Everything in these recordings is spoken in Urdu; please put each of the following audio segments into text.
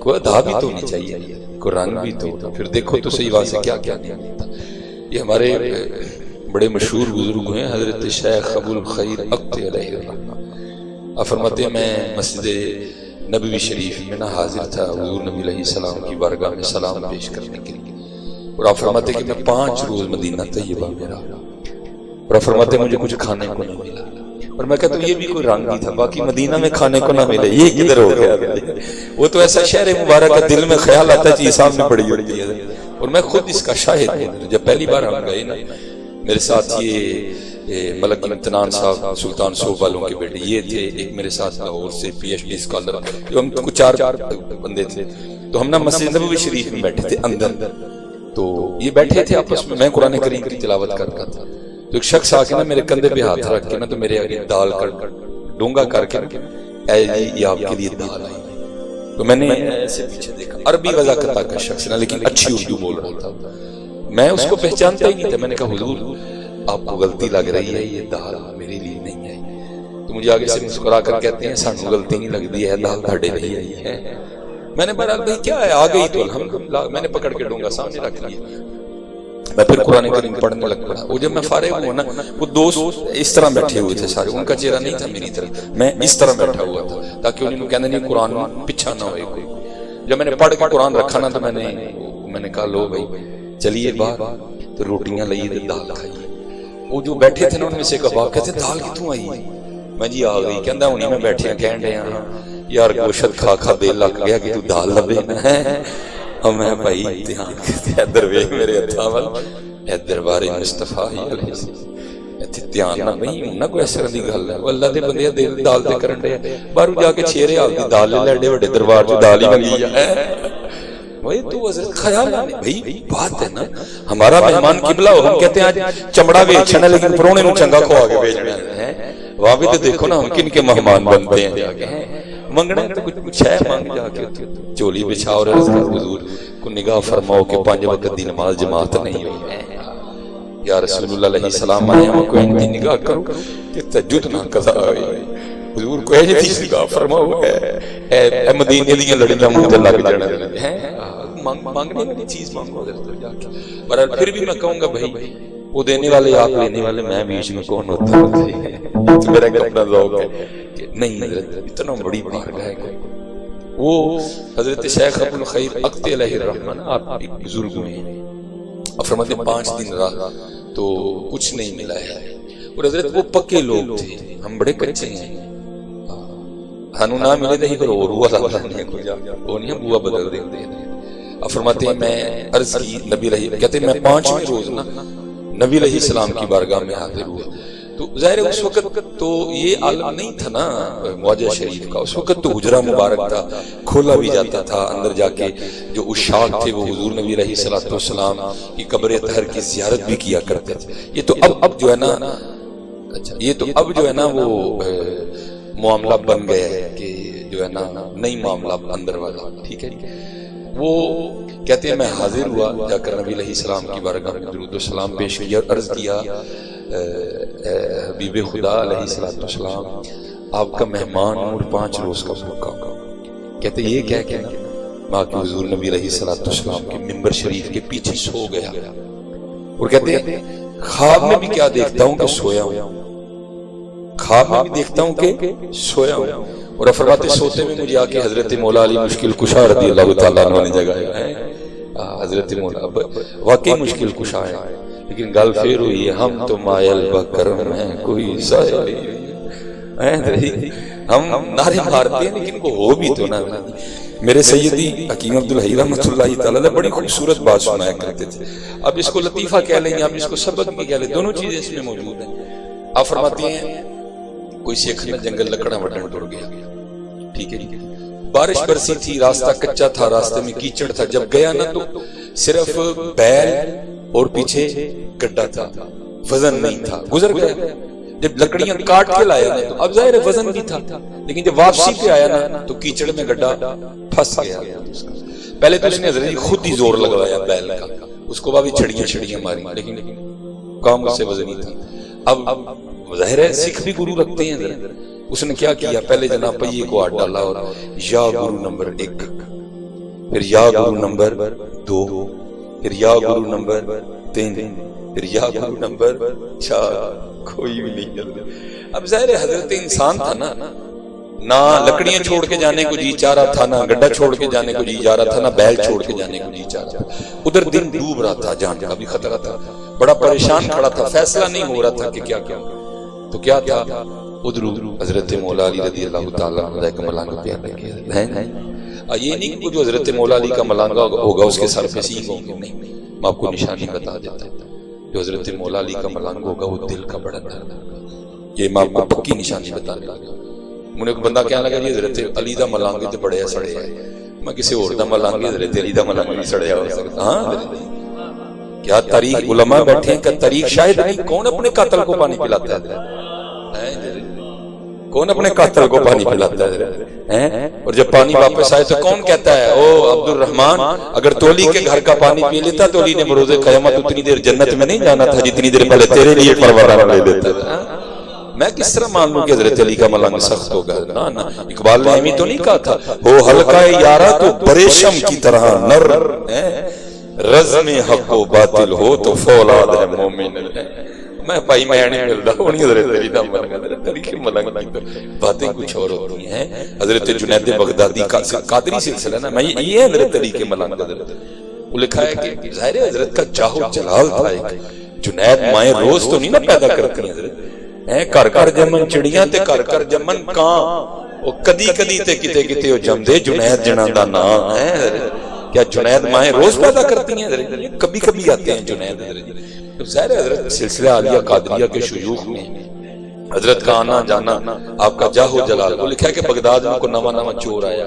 کوئی ادا بھی تو ہونی چاہیے، کوئی رنگ بھی تو پھر دیکھو تو صحیح بات سے کیا کیا نہیں ملتا۔ یہ ہمارے بڑے مشہور بزرگ ہیں حضرت شیخ ابو الخیر اقط علیہ الرحمہ، فرماتے ہیں میں مسجد نبوی شریف میں نہ حاضر تھا حضور نبی علیہ السلام کی بارگاہ میں سلام پیش کرنے کے لیے، اور آپ فرماتے کہ میں 5 روز مدینہ طیبہ میں رہا، اور آپ فرماتے مجھے کچھ کھانے کو نہیں ملا، اور میں کہتا ہوں یہ بھی کوئی رنگ ہی تھا، باقی مدینہ میں کھانے کو نہ ملے یہ کدھر ہو گیا؟ وہ تو ایسا شہر مبارک ہے، دل میں خیال آتا ہے چیز سامنے پڑی ہوتی ہے، اور میں خود اس کا شاہد ہوں۔ جب پہلی بار ہم گئے نا، میرے ساتھ یہ ملک امتنان صاحب سلطان صوب والوں کے بیٹے یہ تھے، ایک میرے ساتھ لاہور سے پی ایچ ڈی اسکالر، جو ہم کچھ 4 بندے تھے، تو ہم نا مسجد نبوی شریف میں بیٹھے تھے اندر، تو یہ بیٹھے تھے آپس میں قرآن کریم کی تلاوت کرتا تھا، تو ایک شخص آ کے نا میرے کندھے پہ ہاتھ رکھ کے نا تو میرے آگے دال کر ڈونگا کر کے اے جی یہ آپ کے لیے دال آئی، تو میں نے ایسے پیچھے دیکھا، عربی وضاقتہ کا شخص نا لیکن اچھی اردو بول رہا تھا، میں اس کو پہچانتا ہی نہیں تھا، میں نے کہا حضور آپ کو غلطی لگ رہی ہے، یہ دال میرے لیے نہیں ہے، تو مجھے آگے سے مسکرا کر کہتے ہیں سانو غلطی نہیں لگ دی ہے، دال تھاڑے نہیں آئی ہے۔ میں نے بہرحال بھائی کیا ہے آ گئی تو الحمدللہ، میں نے پکڑ کے ڈونگا سامنے رکھ لیا، میں پھر قرآن کریم پڑھنے لگ پڑا۔ وہ جب میں فارغ ہوا نا، وہ دوست اس طرح بیٹھے ہوئے تھے سارے، ان کا چہرہ نہیں تھا میری طرف، میں اس طرح بیٹھا ہوا تھا تاکہ انہیں کہنے نہیں قرآن پیچھا نہ ہوئے کوئی۔ جب میں نے پڑھ کے قرآن رکھا نا تو میں نے کہا لو بھائی چلیے باہر، تو روٹیاں لئیے تو دال کھائیے۔ وہ جو بیٹھے تھے نا ان میں سے ایک اباب کہتے دال کتوں آئی ہے؟ میں جی آ گئی، کہندہ انہیں میں بیٹھے ہیں کہن رہے ہیں یار گوشت کھا کھا دے لگ گیا کہ تو دال لبے نا ہے، ہمیں بھائی امتحان کرتے ہیں دروے میرے اتھاول اے دربار مصطفیٰ علیہ السلام ایتھے دھیان نہ بھئی نہ کوئی ایسا دی گل ہے، وہ اللہ دے بندے دال دے کرن رہے ہیں، بارو جا کے 6 حال دی دال لے لے وڈے دربار جو دال ہی بنی ہے۔ وہی تو حضرت خیال نہیں بھئی بات ہے نا، ہمارا مہمان قبلہ ہو، ہم کہتے ہیں آج چمڑا بیچنا ہے لیکن پرونے نو چنگا کھوا کے بیچنا ہے، وہاں بھی تو دیکھو نا ہم کن کے مہمان بنتے ہیں، جا کے منگنا ہے تو کچھ ہے مانگ جا کے چولی بچھا اور عرض کر حضور کو نگاہ فرماؤ کہ 5 وقت دی نماز جماعت نہیں ہوئی ہے، یا رسول اللہ علیہ السلام آئے ہم کو ان کی نگاہ کرو کہ تہجد نہ قضا ہوئی، حضور کو ایجے تیس نگاہ فرماؤ اے مدینے دیاں لڑیاں مجھے لگ جانا ہے، مانگنے والی چیز مانگو حضرت جا کے۔ پر پھر بھی میں کہوں گا بھائی وہ دینے والے آپ لینے والے میں بیچ میں کون ہوتا ہے، تو میرا اپنا ذوق ہے کہ نہیں حضرت اتنا بڑی بارگاہ ہے کوئی۔ وہ حضرت شیخ ابو الخیر اقط علیہ الرحمہ آپ ایک بزرگ ہیں، اور فرماتے 5 دن رہا تو کچھ نہیں ملا ہے، اور حضرت وہ پکے لوگ تھے، ہم بڑے کچے ہیں، ہنو نہ ملے دہی پر اور ہوا لگا نہیں کو جا وہ نہیں ہم ہوا بدل دیں دے۔ اب فرماتے ہیں میں عرض کی نبی علیہ، کہتے ہیں میں 5ویں روز نا نبی علیہ السلام کی بارگاہ میں حاضر ہوا، تو ظاہر ہے اس وقت تو یہ عالم نہیں تھا نا معجزہ شریف کا، اس وقت تو حجرہ مبارک تھا، کھولا بھی جاتا تھا، اندر جا کے جو اشاق تھے وہ حضور نبی علیہ السلام کی قبر طاہر کی زیارت بھی کیا کرتے تھے۔ یہ تو اب جو ہے نا، اچھا یہ تو اب جو ہے نا وہ معاملہ بن گیا ہے کہ جو ہے نا نئی معاملہ اندر والا، ٹھیک ہے۔ وہ کہتے ہیں میں حاضر ہوا، جا کر نبی علیہ السلام کی بارگاہ میں درود و سلام پیش کیا، عرض کیا حبیب خدا علیہ السلام آپ کا مہمان اور 5 روز کا بھوکا ہوگا۔ کہتے یہ کہہ کے نا ماں کے حضور نبی علیہ السلام کے منبر شریف کے پیچھے سو گیا، اور کہتے ہیں خواب میں بھی کیا دیکھتا ہوں کہ سویا ہوں، خواب میں بھی دیکھتا ہوں کہ سویا ہوں، اور فرماتے سوتے میں مجھے آکے حضرت مولا علی مشکل کشا رضی اللہ تعالیٰ عنہ نے جگایا ہے۔ حضرت مولا واقعی مشکل کشا ہے، لیکن گل پھر ہوئی ہے ہم تو مائل بکرم ہیں کوئی سایہ نہیں، ہم نعرے مارتے ہیں لیکن کو ہو بھی تو نہ۔ میرے سیدی حکیم عبدالحی رحمۃ اللہ تعالیٰ بڑی خوبصورت بات سنایا کرتے تھے، اب اس کو لطیفہ کہہ لیں یا اب اس کو سبق بھی کہہ لیں، دونوں چیزیں اس میں موجود ہیں۔ آپ فرماتی ہیں کوئی سکھ نہ جنگل لکڑا وٹن ٹر گیا، ٹھیک ہے جی، بارش برسی تھی، راستہ کچا تھا، راستے میں کیچڑ تھا، جب گیا نا تو صرف بیل اور پیچھے گڈھا تھا، وزن نہیں تھا، گزر گیا۔ جب لکڑیاں کاٹ کے لایا نا تو اب ظاہر وزن بھی تھا، لیکن جب واپسی پہ آیا نا تو کیچڑ میں گڈھا پھنس گیا۔ پہلے تو اس نے حضرت خود ہی زور لگوایا بیل کا، اس کو بھی چھڑیاں ماری، لیکن کام اس سے وزن ہی تھا۔ اب ظاہر ہے سکھ بھی گرو رکھتے ہیں، اس نے کیا کیا, پہلے جناب پہیے کو ہاتھ ڈالا اور یا گرو نمبر 1, پھر یا گرو نمبر 2, پھر یا گرو نمبر 3, پھر یا گرو نمبر 4, کوئی بھی نہیں چل رہا. اب ظاہر حضرت انسان تھا نا, نہ لکڑیاں چھوڑ کے جانے کو جی چاہ رہا تھا, نہ گڈھا چھوڑ کے جانے کو جی چاہ رہا تھا, نہ بیل چھوڑ کے جانے کو جی چاہ رہا تھا. ادھر دن ڈوب رہا تھا, جان کا بھی خطرہ تھا, بڑا پریشان کھڑا تھا, فیصلہ نہیں ہو رہا تھا کہ کیا کیا. تو کیا تھا ادھر حضرت مولا علی رضی اللہ تعالیٰ عنہ کا ملانگا پیار لگے ہیں. یہ نہیں کہ جو حضرت مولا علی کا ملانگا ہوگا اس کے سر پہ سینگ ہوں گے, نہیں, میں آپ کو نشانی بتا دیتا ہوں. جو حضرت مولا علی کا ملانگا ہوگا وہ دل کا بڑا درد ہوگا. یہ میں آپ کو پکی نشانی بتا دیتا ہوں. مجھے ایک بندہ کہنے لگا جی حضرت علی دا ملانگے تو بڑے سڑے ہے. میں کسی اور دا ملانگے حضرت علی دا ملانگا نہیں سڑیا ہو سکتا. ہاں کیا تاریخ علماء بیٹھے ہیں کہ تاریخ شاہد نہیں. کون اپنے قاتل کو پانی پلاتا ہے؟ کون اپنے قاتل کو پانی پلاتا ہے؟ اور جب پانی واپس آئے تو کون کہتا ہے او عبد الرحمن اگر تولی کے گھر کا پانی پی لیتا تو علی نے بروز قیامت اتنی دیر جنت میں نہیں جانا تھا جتنی دیر پہلے تیرے لیے پروانہ لے دیتا تھا. میں کس طرح مان لوں کہ حضرت علی کا ملنگ سخت ہوگا؟ نا اقبال نے ایمی تو نہیں کہا تھا ہو حلقہ یارا تو بریشم کی طرح نر, رزم حق و باطل ہو تو فولاد ہے مومن. میں پائی میں نہیں مل رہا ہوں حضرت علی کا ملنگ کی باتیں کچھ اور ہوتی ہیں. حضرت جنید بغدادی کا قادری سلسلہ نا, میں یہ حضرت علی کے ملنگ حضرت وہ لکھا ہے کہ ظاہر حضرت کا جاہ و جلال تھا. ایک جنید مائیں روز تو نہیں نا پیدا کرتی ہیں حضرت, کر کر جمن چڑیاں تے کر کر جمن کان, او کدی کدی تے کتے کتے او جم دے جنید جناں دا نام ہے. کیا جنید مائیں روز پیدا کرتی ہیں؟ کبھی کبھی آتے ہیں جنید حضرت. تو ظاہر حضرت سلسلہ عالیہ قادریہ کے شیوخ میں حضرت کا آنا جانا آپ کا جاہ و جلال. وہ لکھا ہے کہ بغداد میں کو نواں نواں چور آیا,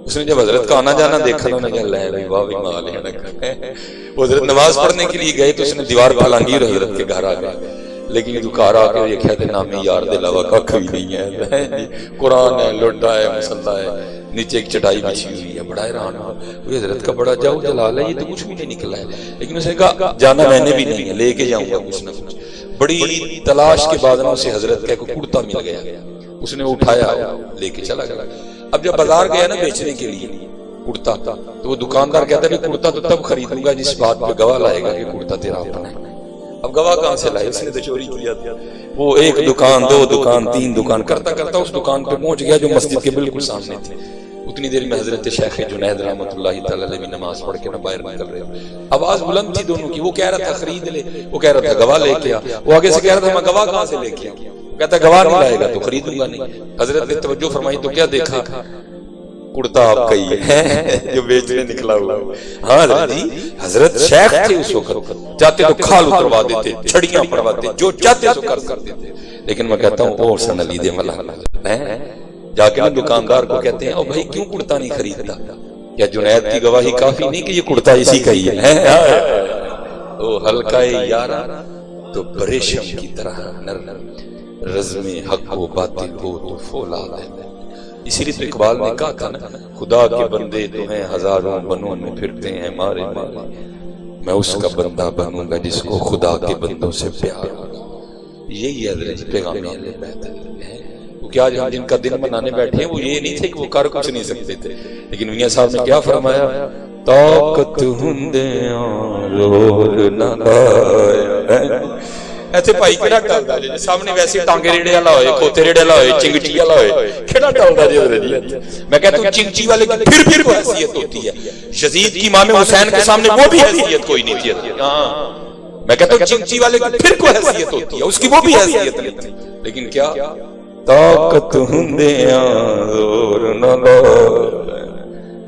اس نے جب حضرت کا آنا جانا دیکھا تو انہوں نے کہا لے واہ بھی مال ہے. وہ حضرت نماز پڑھنے کے لیے گئے تو اس نے دیوار پھلانگی اور حضرت کے گھر آ گئے. لیکن دکار آ کے یہ کہتے نامی یار دے علاوہ ککھ بھی نہیں ہے. قرآن ہے, لوٹا ہے, مصلا ہے, نیچے ایک چٹائی بچھی ہوئی ہے. بڑا حیران ہوا, وہ حضرت کا بڑا جاؤ جلال ہے, یہ تو کچھ بھی نہیں نکلا ہے. لیکن اس نے کہا جانا میں نے بھی نہیں ہے, لے کے جاؤں گا کچھ نہ کچھ. بڑی تلاش کے بعد اسے حضرت کا کوئی کرتا مل گیا, اس نے اٹھایا لے کے چلا گیا. اب جب بازار گیا نا بیچنے کے لیے کرتا, تو وہ دکاندار کہتا ہے کہ کرتا تو تب خریدوں گا جس بات پہ گواہ لائے گا کہ کرتا تیرا اپنا ہے. اب گواہ کہاں سے لائے؟ اس نے تو چوری کیا تھا. وہ ایک دکان, دو دکان, تین دکان کرتا کرتا اس دکان پہ پہنچ گیا جو مسجد کے بالکل سامنے تھی. اتنی دیر میں حضرت شیخ جنید رحمۃ اللہ تعالی علیہ نماز پڑھ کے نہ باہر نکل رہے. آواز بلند تھی دونوں کی. وہ کہہ رہا تھا خرید لے, وہ کہہ رہا تھا گواہ لے کے آ. وہ آگے سے کہہ رہا تھا میں گواہ کہاں سے لے کے آؤں؟ کہتا گواہ نہیں لائے گا تو خریدوں گا نہیں. حضرت نے توجہ فرمائی تو کیا دیکھا؟ کرتا آپ کا ہی ہے جو بیچنے نکلا ہوا. ہاں حضرت جی, حضرت شیخ تھے اس وقت, چاہتے تو کھال اتروا دیتے, چھڑیاں پڑواتے, جو چاہتے سو کر دیتے. لیکن میں کہتا ہوں اور سن علی دے ملانگا جا کے نا دکاندار کو کہتے ہیں او بھائی کیوں کرتا نہیں خریدتا؟ کیا جنید کی گواہی کافی نہیں کہ یہ کرتا اسی کا ہی ہے؟ او حلقہ یارا تو بریشم کی طرح نر, رزم حق و باطل ہو تو فولاد ہے. اسی لیے تو اقبال نے کہا تھا نا خدا کے بندے تو ہیں ہزاروں بنوں میں پھرتے ہیں مارے مارے, میں اس کا بندہ بنوں گا جس کو خدا کے بندوں سے پیار ہوگا. یہی حضرت پیغام اہل بیت ہے. کہ آج ہم جن کا دن منانے بیٹھے ہیں وہ یہ نہیں تھے کہ وہ کر کچھ نہیں سکتے تھے. لیکن میاں صاحب نے کیا فرمایا؟ طاقت ہندیاں رول نہ لایا. ایتھے بھائی کیڑا ٹلدا جی سامنے ویسے ٹانگے ریڑے والا ہوئے, کھوتے ریڑے والا ہوئے, چنگٹی والا ہوئے, کیڑا ٹلدا جی حضرت جی. میں کہتا ہوں چنگٹی والے کی پھر کوئی حیثیت ہوتی ہے. یزید کی امام حسین کے سامنے وہ بھی حیثیت کوئی نہیں تھی. ہاں میں کہتا ہوں چنگٹی والے کی پھر کوئی حیثیت ہوتی ہے, اس کی وہ بھی حیثیت نہیں تھی. لیکن کیا طاقت ہندیاں زور نہ لایا.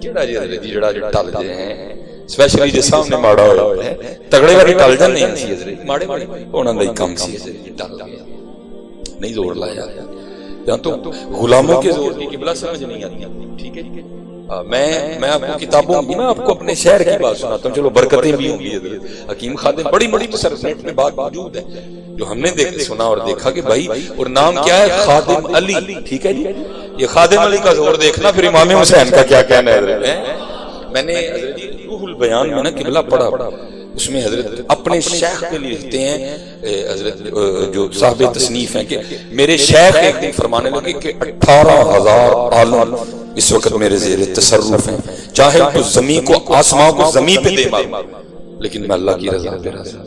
کیڑا جی حضرت جی جڑا ٹل جے ہیں سپیشلی جے سامنے ماڑا ہویا ہے, تگڑے والی ٹل جان نہیں سی حضرت, ماڑے ماڑے انہاں دا ہی کم سی حضرت, ٹل گیا نہیں زور لایا. یا تو غلاموں کے زور کی قبلہ سمجھ نہیں آتی. ٹھیک ہے میں آپ کو کتابوں کی نا آپ کو اپنے شہر کی بات سناتا ہوں, چلو برکتیں بھی ہوں گی. حضرت حکیم خادم بڑی بڑی تصرفات میں بات موجود ہے جو ہم نے سنا اور دیکھا کہ بھائی, اور نام کیا ہے؟ خادم علی. ٹھیک ہے جی, یہ خادم علی کا زور دیکھنا. پھر امام حسین کا کیا کہنا ہے؟ میں نے روح البیان میں نا قبلہ پڑھا اس میں حضرت اپنے شیخ کے لیے لکھتے ہیں، حضرت جو صاحب تصنیف ہیں، کہ میرے شیخ ایک دن فرمانے لگے کہ 18,000 عالم اس وقت میرے زیر تصرف ہیں، چاہے تو زمین کو آسمان کو زمین پہ دے مار، لیکن میں اللہ کی رضا پہ راضی ہوں۔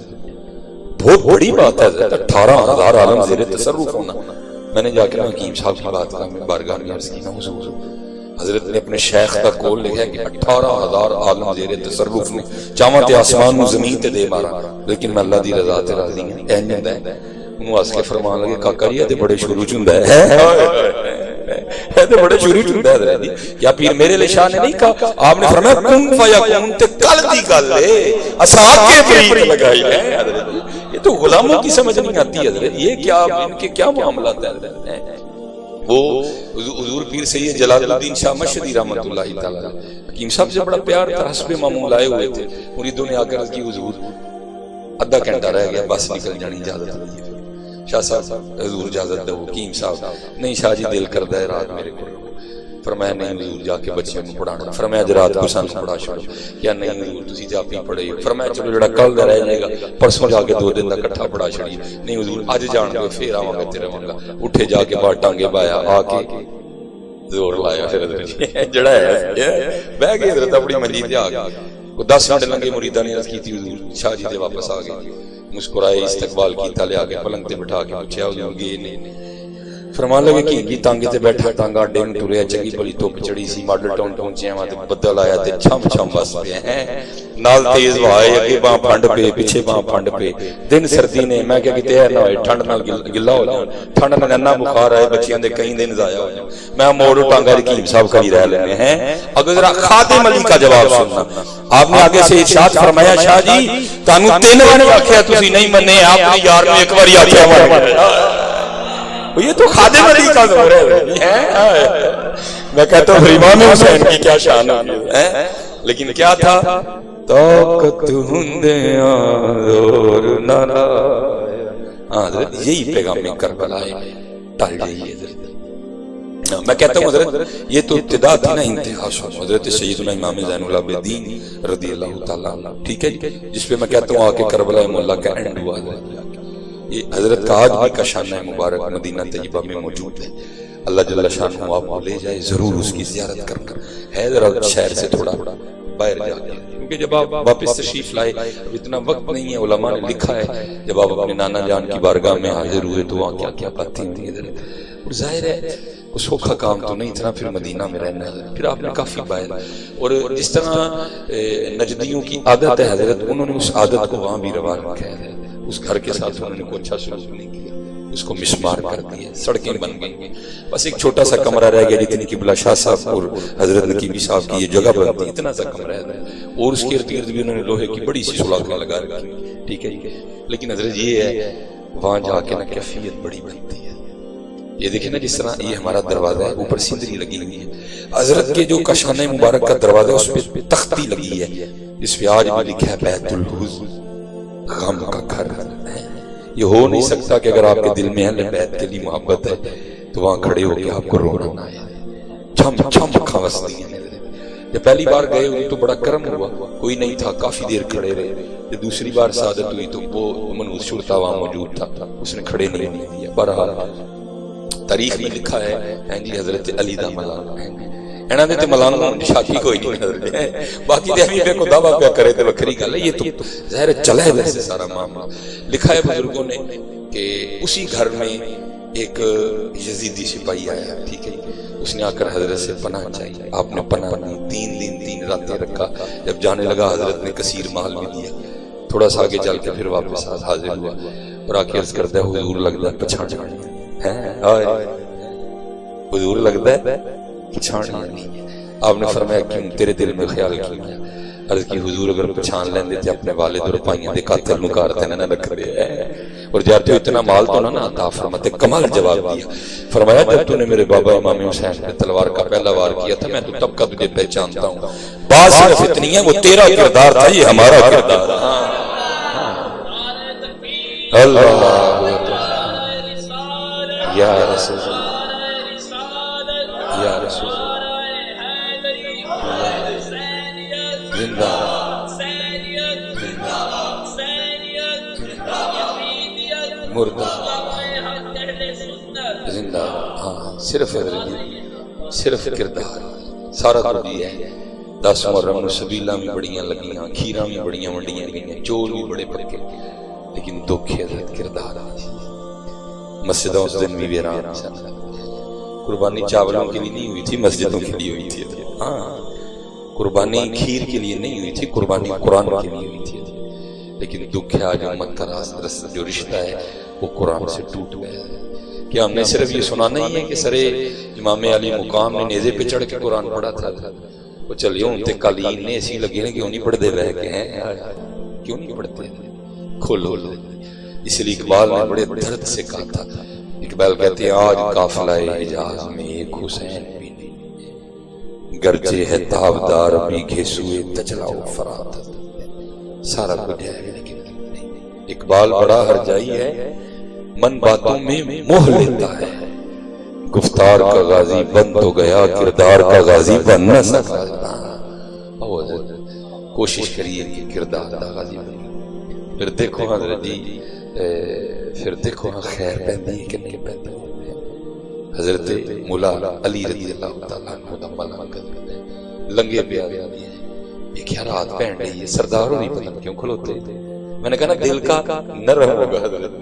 بہت بڑی بات ہے حضرت 18,000 عالم زیر تصرف ہونا۔ میں نے جا کے حکیم صاحب کی بات کا بارگاہ میں عرض کی، حضور حضرت نے اپنے شیخ کا قول لکھا ہے کہ 18,000 عالم زیر تصرف نے، چاہاں تے آسمان نو زمین تے دے مارا، لیکن میں اللہ دی رضا تے راضی ہوں۔ این ہوندا ہے انہوں واسطے کے فرمان لگے کاکا جی تے بڑے شروع چ ہوندا ہے تے بڑے شروع چ ہوندا ہے حضرت۔ کیا پیر میرے علیہ شاہ نے نہیں کہا، آپ نے فرمایا کن فیکون تے کل دی گل ہے، اساں کے فریق لگائی ہے حضرت۔ یہ تو غلاموں کی سمجھ نہیں آتی حضرت، یہ کیا ان کے کیا معاملات ہیں حضرت۔ وہ حضور پیر سید جلال الدین شاہ مشہدی رحمۃ اللہ تعالی حکیم صاحب سے بڑا پیار تھا، حسب معمول آئے ہوئے تھے، مریدوں نے آ کر کی حضور آدھا گھنٹہ رہ گیا بس نکل جانی اجازت دی، شاہ صاحب حضور اجازت دو۔ حکیم صاحب نہیں شاہ جی دل کردا ہے رات میرے کو، فرمایا نہیں حضور جا کے بچیاں کو پڑھانا، فرمایا اج رات کو سانوں پڑھا چھوڑو، کیا نہیں حضور تسی تے آپ ہی پڑھے، فرمایا چلو جڑا کل دا رہ جائے گا پرسوں جا کے 2 دن دا اکٹھا پڑھا چھڑیے، نہیں حضور اج جان دے پھر آواں گا تے رہاں گا۔ اٹھے جا کے باہر ٹانگے بایا، آ کے زور لایا پھر حضرت جڑا ہے بہ گئے حضرت اپنی منجی تے آ گئے۔ 10 منٹ لگے مریداں نے عرض کی حضور شاہ جی تے واپس آ گئے، مسکرائے استقبال کیتا، لے آ کے پلنگ تے بٹھا کے پوچھا حضور گئے نہیں، فرمان لگے کہ تانگے تے بیٹھا تانگا اڈے نوں ٹریا، چنگی بڑی دھوپ چڑھی سی، ماڈل ٹاؤن پہنچے ہاں تے بدل آیا تے چھم چھم بس پے ہیں، نال تیز ہوا ہے، اگے باں پھنڈ پے پیچھے باں پھنڈ پے، دن سردی نے، میں کہ کتے نہ ہوئے ٹھنڈ نال گلا ہو جاؤ، ٹھنڈ نال ننا بخار آئے بچیاں دے کئی دن ضائع ہو جاؤ، میں موڑ ٹانگا حکیم صاحب کہیں رہ لینے ہیں۔ اگر ذرا خادم علی کا جواب سننا، آپ نے آگے سے ارشاد فرمایا شاہ جی تانوں 3 بار آکھیا تسی نہیں منے، آپ نے یار نے ایک بار آکھیا، یہ تو خادم علی کا زور ہے۔ میں کہتا ہوں امام حسین کی کیا شان ہے، لیکن کیا تھا طاقت ہندیاں زور نہ لایا، حضرت یہی پیغام کربلا ہے، ٹل جائیے حضرت۔ میں کہتا ہوں حضرت یہ تو ابتدا تھی نا، انتہا حضرت سیدنا امام زین العابدین رضی اللہ تعالیٰ عنہ، ٹھیک ہے جس پہ میں کہتا ہوں آ کے کربلا مولا کا اینڈ ہوا ہے۔ یہ حضرت کا آج بھی کا شانہ مبارک مدینہ طیبہ میں موجود ہے، اللہ جل شانہ آپ کو لے جائے ضرور اس کی زیارت کر کر، ہے ذرا شہر سے تھوڑا باہر جا کے، کیونکہ جب آپ واپس تشریف لائے اتنا وقت نہیں ہے، علماء نے لکھا ہے جب آپ اپنے نانا جان کی بارگاہ میں حاضر ہوئے تو وہاں کیا کیا باتیں ہوئی ادھر، اور ظاہر ہے وہ سوکھا کام تو نہیں تھا، پھر مدینہ میں رہنا ہے، پھر آپ نے کافی باہر، اور جس طرح نجدیوں کی عادت ہے حضرت، انہوں نے اس عادت کو وہاں بھی روا رکھا ہے، اس گھر کے ساتھ انہوں نے کوئی اچھا سلوک نہیں کیا، اس کو مسمار کر دیا، سڑکیں بن گئی، بس ایک چھوٹا سا کمرہ رہ گیا جتنی قبلہ شاہ صاحب اور حضرت نقیبی صاحب کی یہ جگہ بنتی، اتنا سا کمرہ ہے، اور اس کے ارد گرد بھی انہوں نے لوہے کی بڑی سی سلاخیں لگا رکھی، ٹھیک ہے، لیکن حضرت یہ ہے وہاں جا کے نا کیفیت بڑی بنتی ہے۔ یہ دیکھیں نا جس طرح یہ ہمارا دروازہ ہے، اوپر سندری لگی ہوئی ہے، حضرت کے جو کاشانہ مبارک کا دروازہ ہے اس پہ تختی لگی ہے، اس پہ آج بھی لکھا ہے بیت الحزن، غم کا گھر ہے۔ یہ ہو نہیں سکتا کہ اگر آپ کے دل میں اہل بیت کے لیے محبت ہے تو وہاں کھڑے ہو کے آپ کو رونا نہ آئے، چھم چھم کھوس دی ہیں۔ جب پہلی بار گئے ہوئے تو بڑا کرم ہوا، کوئی نہیں تھا، کافی دیر کھڑے رہے، جب دوسری بار سعادت ہوئی تو وہ منوس شرطا وہاں موجود تھا، اس نے کھڑے نہیں دیا۔ بہرحال تاریخ میں لکھا ہے جی حضرت علی دا ملانگ ہے، اینا دے تے ملانگ شادی کوئی نہیں حضرت، باقی دے ہمیں کو دعویٰ پہ کرے تے وکری گل ہے، یہ تو ظاہر چلا ہے ویسے سارا معاملہ۔ لکھا ہے بزرگوں نے کہ اسی گھر میں ایک یزیدی سپاہی آیا، ٹھیک ہے، اس نے آ کر حضرت سے پناہ چاہیے، آپ نے پناہ دی، 3 دن 3 راتیں رکھا، جب جانے لگا حضرت نے کثیر مال بھی دیا، تھوڑا سا آگے چل کے پھر واپس حاضر ہوا اور آ کے عرض کرتا ہے حضور لگتا ہے پچھاڑ حضور لگتا ہے پچھاڑنا نہیں۔ آپ نے فرمایا کیوں، تیرے دل میں خیال کیا؟ عرض کی حضور اگر پچھان لیندے تھے اپنے والد اور پائیاں دے قاتل مکارتے نہ رکھ دے، اور جاتے ہو اتنا مال تو نہ عطا فرماتے، کمال جواب دیا۔ فرمایا جب تو نے میرے بابا امام حسین پہ تلوار کا پہلا وار کیا تھا میں تو تب کا تجھے پہچانتا ہوں، بات صرف اتنی ہے وہ تیرا کردار تھا، یہ ہمارا کردار ہے۔ اللہ یا رسول یا رسول زندہ مردہ زندہ، ہاں صرف صرف کردار، سارا تو بھی ہے۔ 10 محرم میں سبیلاں بھی بڑیاں لگیاں، کھیراں بھی بڑیاں ونڈیاں گئیاں، چول بھی بڑے پکے، لیکن دکھ حضرت کردار آج۔ مسجدوں اس دن بھی ویران، قربانی چاولوں کے لیے نہیں ہوئی تھی، مسجدوں کے لیے ہوئی تھی۔ ہاں قربانی کھیر کے لیے نہیں ہوئی تھی، قربانی قرآن کے لیے ہوئی تھی، لیکن دکھ ہے آج امت کا جو رشتہ ہے وہ قرآن سے ٹوٹ گیا ہے۔ کہ ہم نے صرف یہ سنانا ہی ہے کہ سرے امام علی مقام نے نیزے پہ چڑھ کے قرآن پڑھا تھا، وہ چلیے ان تے قالین نے ایسی لگی نا کیوں نہیں پڑھتے رہ گئے ہیں، کیوں نہیں پڑھتے، کھولو۔ اس لیے اقبال نے بڑے درد سے کہا تھا، اقبال کہتے ہیں آج قافلہ حجاز میں ایک حسین بھی نہیں، گرچہ ہے تابدار بھی گھسوئے تجلاؤ فرات، سارا کچھ ہے لیکن نہیں۔ اقبال بڑا ہرجائی ہے، من باتوں میں موہ لیتا ہے، گفتار کا غازی بن تو گیا، کردار کا غازی بن نہ سکا۔ کوشش کریے کہ کردار کا غازی بنے۔ پھر دیکھو حضرت جی، پھر دیکھو خیر پہنی کہ نہیں پہنی۔ حضرت مولا علی رضی اللہ تعالیٰ عنہ دا ملنگ لنگے پہ آ گیا، یہ کیا رات پہن رہی ہے، سرداروں نہیں پتہ کیوں کھلوتے۔ میں نے کہا نا دل کا نرم ہوگا حضرت،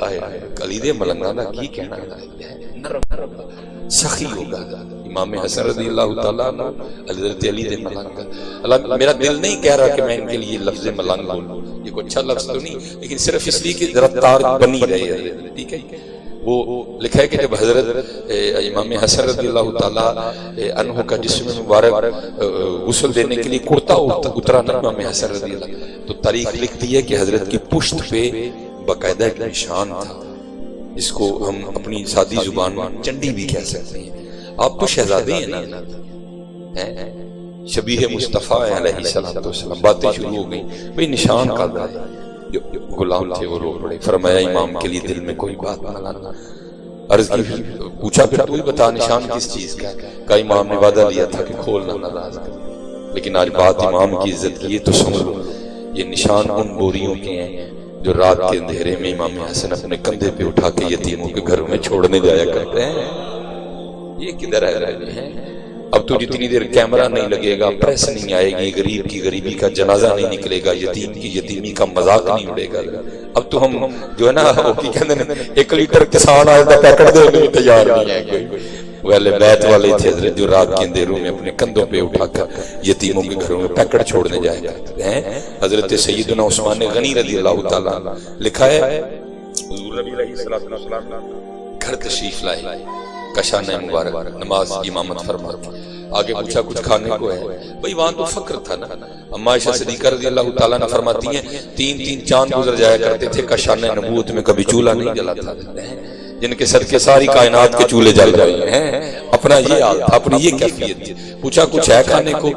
آئے علی دے ملنگاں دا کی کہنا ہے، نرم سخی ہوگا۔ امام حسن رضی اللہ تعالیٰ عنہ حضرت علی دے ملنگ، اللہ میرا دل نہیں کہہ رہا کہ میں ان کے لیے لفظ ملنگ بولوں، یہ کوئی اچھا لفظ تو نہیں، لیکن صرف اس لیے کہ ذرا تار بنی رہے، ٹھیک ہے۔ وہ لکھا ہے کہ جب حضرت امام حسن رضی اللہ تعالیٰ عنہ کا جسم مبارک غسل دینے کے لیے کرتا اترا نا امام حسن رضی اللہ، تو تاریخ لکھتی ہے کہ حضرت کی پشت پہ باقاعدہ ایک نشان تھا، جس کو ہم اپنی سادی زبان میں چنڈی بھی کہہ سکتے ہیں۔ آپ تو شہزادے ہیں نا، شبیہ مصطفیٰ علیہ السلام، باتیں شروع ہو گئی، بھئی نشان کا ہے، جو غلام تھے وہ رو پڑے، فرمایا امام کے لیے دل میں کوئی بات نہ لانا۔ عرض کی پوچھا پھر تو ہی بتا نشان کس چیز کا، کہا امام نے وعدہ لیا تھا کہ کھولنا ناراض کر، لیکن آج بات امام کی عزت کی ہے تو سن لو، یہ نشان ان بوریوں کے ہیں جو رات کے اندھیرے میں امام حسن اپنے کندھے پہ اٹھا کے یتیموں کے گھروں میں چھوڑنے جایا کرتے ہیں۔ یہ کدھر ہے رہے ہیں؟ اب تو جتنی دیر کیمرہ نہیں لگے گا، پریس نہیں آئے گی، غریب کی غریبی کا جنازہ نہیں نکلے گا، یتیم کی یتیمی کا مذاق نہیں اڑے گا، اب تو ہم جو ہے نا وہ کی کہتے ہیں 1 لیٹر کسان آئے دا پیکٹ دے کے تیار نہیں ہے کوئی۔ وہ اہل بیت والے تھے حضرت جو رات کے اندھیروں میں اپنے کندھوں پہ اٹھا کر یتیموں کے گھروں میں پیکٹ چھوڑنے جایا کرتے ہیں۔ حضرت سیدنا عثمان غنی رضی اللہ تعالیٰ لکھا ہے حضور نبی علیہ السلام گھر تشریف لائے، کشانہ مبارک نماز امامت فرما کے آگے پوچھا کچھ کھانے کو ہے، بھئی وہاں تو فقر تھا نا۔ اما عائشہ صدیقہ رضی اللہ تعالیٰ نے فرماتی ہیں 3 چاند گزر جایا کرتے تھے، کشانہ نبوت میں کبھی چولہا نہیں جلا تھا، جن کے صدقے ساری کائنات کے چولہے جل گئے ہیں، اپنا یہ حال تھا، اپنی یہ کیفیت تھی۔ پوچھا کچھ ہے کھانے کو،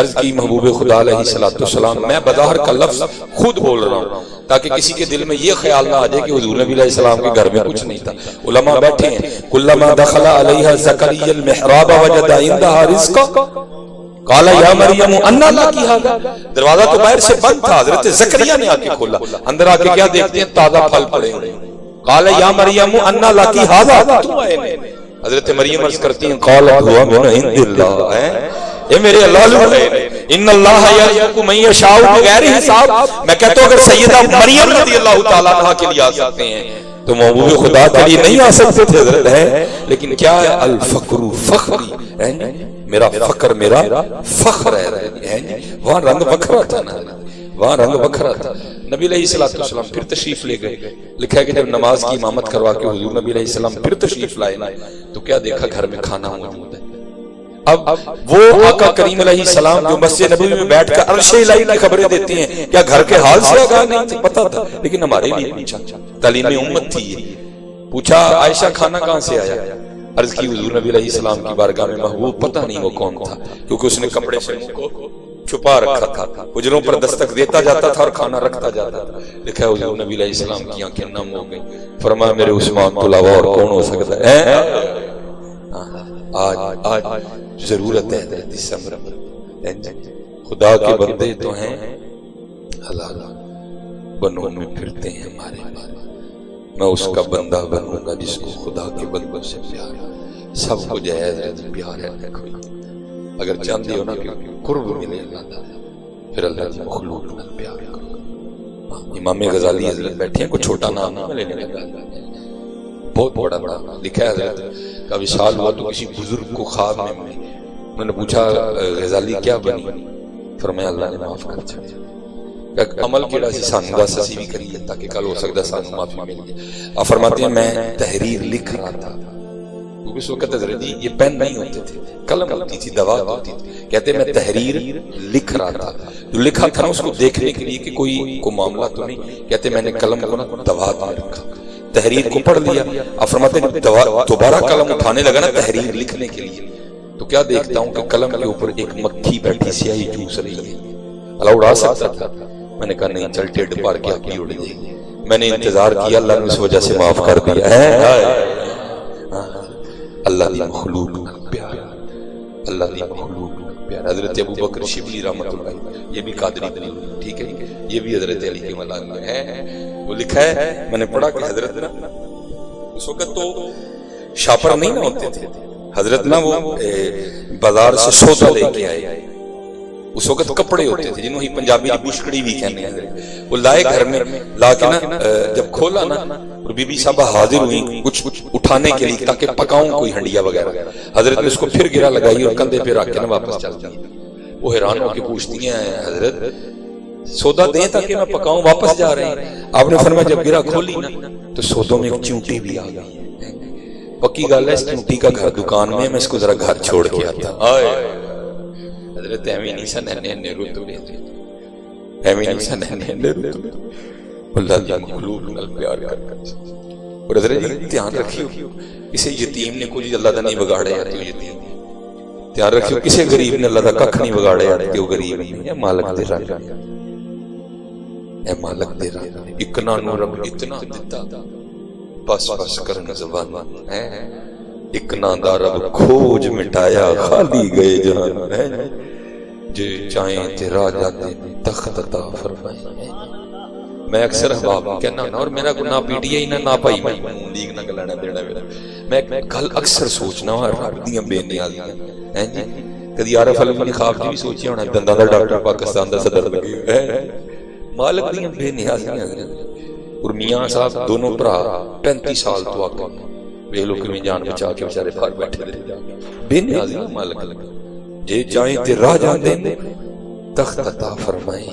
عرض کی محبوب خدا علیہ السلام میں بظاہر کا لفظ خود بول رہا ہوں تاکہ کسی کے دل میں یہ خیال نہ آ جائے کہ حضور نبی علیہ السلام کے گھر میں کچھ نہیں تھا۔ علماء بیٹھے ہیں، کلما دخل علیہا زکریا المحراب وجد عندها رزقا قال یا مریم انا لکی ھذا، دروازہ تو باہر سے بند تھا، حضرت زکریا نے آ کے کھولا، اندر آ کے کیا دیکھتے ہیں؟ تازہ پھل پڑے ہوئے۔ قال یا مریم انا لکی ھذا، تم آئے نہیں؟ حضرت مریم عرض کرتی ہیں قالت هو من عند اللہ، اے میرے اللہ لوگ، ان اللہ یرزق من یشاء بغیر حساب۔ میں کہتا ہوں اگر سیدہ مریم رضی اللہ تعالیٰ عنہ کے لیے آ سکتے ہیں تو محبوب خدا کے لیے نہیں آ سکتے تھے حضرت ہے۔ لیکن کیا ہے؟ الفقر فخری، میرا فقر میرا فخر ہے۔ وہاں رنگ بکھرا تھا نا، وہاں رنگ بکھرا تھا۔ نبی علیہ السلام پھر تشریف لے گئے، لکھا ہے کہ جب نماز کی امامت کروا کے حضور نبی علیہ السلام پھر تشریف لائے تو کیا دیکھا؟ گھر میں کھانا موجود ہے۔ اب وہ آقا کریم علیہ السلام جو مسجد نبوی میں بیٹھ کر عرش الہی کی خبریں دیتے ہیں، کیا گھر کے حال سے آگاہ نہیں تھے؟ پتا تھا، لیکن ہمارے لیے پوچھا، تعلیم امت تھی یہ۔ پوچھا عائشہ کھانا کہاں سے آیا؟ عرض کی حضور نبی علیہ السلام کی بارگاہ میں محبوب پتہ نہیں وہ کون تھا، کیونکہ اس نے کپڑے سے منہ کو چھپا رکھا تھا، حجروں پر دستک دیتا جاتا تھا اور کھانا رکھتا جاتا تھا۔ لکھا ہے حضور نبی علیہ السلام کی آنکھیں نم ہو گئی، فرمایا میرے عثمان کو علاوہ اور کون ہو سکتا ہے؟ آج ضرورت ہے حضرت صبر، خدا کے بندے تو ہیں، حلال بنوں میں پھرتے ہیں ہمارے میں اس کا بندہ بنوں گا جس کو خدا کے بندوں سے پیار ہے. سب کو جو ہے حضرت پیار ہے. اگر چاہتے ہو نا کہ قرب ملے اللہ تعالیٰ پھر اللہ کی مخلوق میں پیار کرو. امام غزالی حضرت بیٹھے ہیں, کوئی چھوٹا نام نہیں لینے لگا, بہت بڑا لکھا ہے حضرت کا وصال ہوا تو کسی بزرگ کو خواب میں انہوں نے پوچھا غزالی کیا بنی؟ فرمایا اللہ نے معاف کر دیا. عمل کیڑا سی سانو دس اسی بھی کریے تاکہ کل ہو سکتا سانو معافی مل جائے. آپ فرماتے ہیں میں تحریر لکھ رہا تھا, کیونکہ اس وقت حضرت جی یہ پین نہیں ہوتے تھے, قلم ہوتی تھی, دوات ہوتی تھی. کہتے میں تحریر لکھ رہا تھا, جو لکھا تھا نا اس کو دیکھنے کے لیے کہ کوئی معاملہ تو نہیں. کہتے میں نے قلم کو نا دوات میں رکھا, تحریر کو پڑھ لیا. آپ فرماتے ہیں دوبارہ قلم اٹھانے لگا نا تحریر لکھنے کے لیے, تو کیا دیکھتا ہوں کہ قلم کے اوپر ایک مکھی بیٹھی سیاہی چوس رہی ہے. اللہ اڑا سکتا تھا, میں نے کہا نہیں چل ٹیڈ پار کیا کی اڑ جائے گی. میں نے انتظار کیا, اللہ نے اس وجہ سے معاف کر دیا ہے. اللہ دی مخلوق پیار, اللہ دی مخلوق پیار. حضرت ابو بکر شبلی رحمۃ اللہ, یہ بھی قادری بنی, ٹھیک ہے, یہ بھی حضرت علی کے ملال میں ہے. وہ لکھا ہے, میں نے پڑھا کہ حضرت نا اس وقت تو شاپر نہیں نہ ہوتے تھے, حضرت نا وہ بازار سے سودا لے کے آئے. اس وقت کپڑے ہوتے تھے جنہوں ہی پنجابی کی بشکڑی بھی کہنے ہیں, وہ لائے گھر میں, لا کے نا جب کھولا نا اور بی بی صاحبہ حاضر ہوئی کچھ اٹھانے کے لیے تاکہ پکاؤں کوئی ہنڈیا وغیرہ. حضرت نے اس کو پھر گرا لگائی اور کندھے پہ رکھ کے نا واپس چل دی. وہ حیران ہو کے پوچھتی ہیں حضرت سودا دیں تاکہ میں پکاؤں, واپس جا رہے ہیں. آپ نے فرمایا جب گرا کھولی نا تو سودوں میں ایک چونٹی بھی آ گئی. پکی گل ہے, اس چونٹی کا گھر دکان میں, میں اس کو ذرا گھر چھوڑ کے آتا. حضرت ایویں نہیں سن نے رتبے تھے, ایویں نہیں سن نے رتبے, اللہ کی مخلوق نال پیار کر کر. اور حضرت دھیان رکھیو کسی یتیم نے کچھ اللہ دا نہیں بگاڑے یا تو یتیم, دھیان رکھیو کسی غریب نے اللہ دا ککھ نہیں بگاڑے یا تو غریب نہیں. اے مالک دے رنگ, اے مالک دے رنگ, اکنا نو رب اتنا دیتا بس بس کرن زبان ہے. اکنا دا رب کھوج مٹایا خالی گئے جہان ہے. جو چاہیں تے راجہ دے تخت عطا فرمائے. میں اکثر احباب کہنا نا, اور میرا گناہ پی ٹی آئی نہ پائی میں لیگ نہ گلانا دینا میرا, میں گل اکثر سوچنا ہوں رب دیاں بے نیازیاں ہیں جی. کدی عارف علوی خواب جی بھی سوچی ہونا دنداں دا ڈاکٹر پاکستان دا صدر لگے ہے, مالک دیاں بے نیازیاں. اور میاں صاحب دونوں بھرا 35 سال تو آگے ویکھ لو کیویں جان بچا کے بیچارے باہر بیٹھے رہے, بے نیازیاں مالک لگے. جے چاہیں تے راہ جان دے تخت عطا فرمائے,